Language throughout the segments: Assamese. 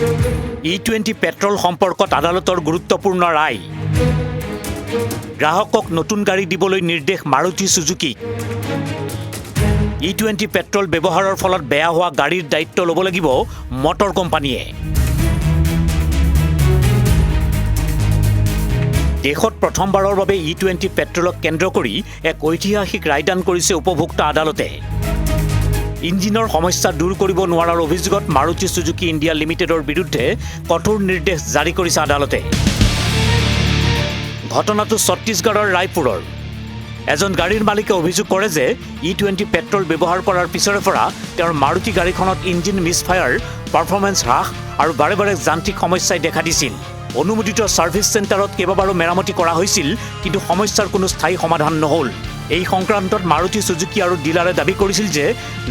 E20 পেট্ৰল সম্পৰ্কত আদালতৰ গুৰুত্বপূৰ্ণ ৰায়। গ্ৰাহকক নতুন গাড়ী দিবলৈ নিৰ্দেশ মাৰুতি সুজুকিক। E20 পেট্ৰল ব্যৱহাৰৰ ফলত বেয়া হোৱা গাড়ীৰ দায়িত্ব ল'ব লাগিব মটৰ কোম্পানীয়ে। দেশত প্ৰথমবাৰৰ বাবে E20 পেট্ৰলক কেন্দ্ৰ কৰি এক ঐতিহাসিক ৰায়দান কৰিছে উপভোক্তা আদালতে। ইঞ্জিনৰ সমস্যা দূৰ কৰিব নোৱাৰাৰ অভিযোগত মাৰুতি সুজুকি ইণ্ডিয়া লিমিটেডৰ বিৰুদ্ধে কঠোৰ নিৰ্দেশ জাৰি কৰিছে আদালতে। ঘটনাটো ছত্তীশগড়ৰ ৰায়পুৰৰ। এজন গাড়ীৰ মালিকে অভিযোগ কৰে যে E20 পেট্ৰল ব্যৱহাৰ কৰাৰ পিছৰে পৰা তেওঁৰ মাৰুতি গাড়ীখনত ইঞ্জিন মিছফায়াৰ, পাৰফৰ্মেন্স হ্ৰাস আৰু বাৰে বাৰে যান্ত্ৰিক সমস্যাই দেখা দিছিল। অনুমোদিত ছাৰ্ভিচ চেণ্টাৰত কেইবাবাৰো মেৰামতি কৰা হৈছিল, কিন্তু সমস্যাৰ কোনো স্থায়ী সমাধান নহ'ল। এই সংক্ৰান্তত মাৰুতি সুজুকি আৰু ডিলাৰে দাবী কৰিছিল যে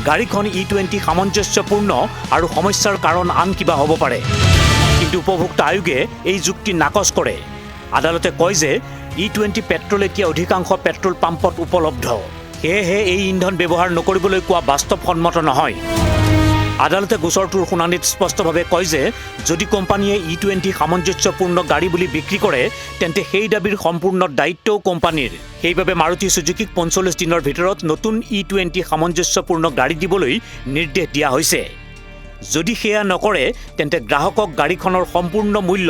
গাড়ীখন E20 সামঞ্জস্যপূৰ্ণ আৰু সমস্যাৰ কাৰণ আন কিবা হ'ব পাৰে। কিন্তু উপভোক্তা আয়োগে এই যুক্তি নাকচ কৰে। আদালতে কয় যে E20 পেট্ৰল এতিয়া অধিকাংশ পেট্ৰল পাম্পত উপলব্ধ, সেয়েহে এই ইন্ধন ব্যৱহাৰ নকৰিবলৈ কোৱা বাস্তৱসন্মত নহয়। আদালতে গোচৰটোৰ শুনানিত স্পষ্টভাৱে কয় যে যদি কোম্পানীয়ে E20 সামঞ্জস্যপূৰ্ণ গাড়ী বুলি বিক্ৰী কৰে তেন্তে সেই দাবীৰ সম্পূৰ্ণ দায়িত্বও কোম্পানীৰ। সেইবাবে মাৰুতি সুজুকিক ৪৫ দিনৰ ভিতৰত নতুন E20 সামঞ্জস্যপূৰ্ণ গাড়ী দিবলৈ নিৰ্দেশ দিয়া হৈছে। যদি সেয়া নকৰে তেন্তে গ্ৰাহকক গাড়ীখনৰ সম্পূৰ্ণ মূল্য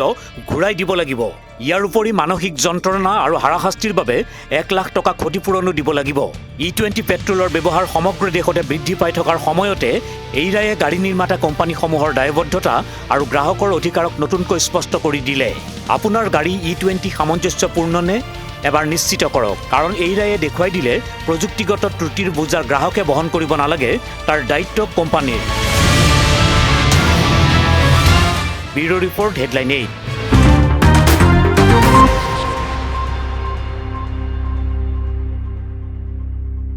ঘূৰাই দিব লাগিব। ইয়াৰ উপৰি মানসিক যন্ত্ৰণা আৰু হাৰাশাস্তিৰ বাবে ১ লাখ টকা ক্ষতিপূৰণো দিব লাগিব। E20 পেট্ৰলৰ ব্যৱহাৰ সমগ্ৰ দেশতে বৃদ্ধি পাই থকাৰ সময়তে এই ৰায়ে গাড়ী নিৰ্মাতা কোম্পানীসমূহৰ দায়বদ্ধতা আৰু গ্ৰাহকৰ অধিকাৰক নতুনকৈ স্পষ্ট কৰি দিলে। আপোনাৰ গাড়ী E20 সামঞ্জস্যপূৰ্ণ নে? এবাৰ নিশ্চিত কৰক, কাৰণ এই ৰায়ে দেখুৱাই দিলে প্ৰযুক্তিগত ত্ৰুটিৰ বোজা গ্ৰাহকে বহন কৰিব নালাগে, তাৰ দায়িত্ব কোম্পানীৰ। Bureau' report, headline 8।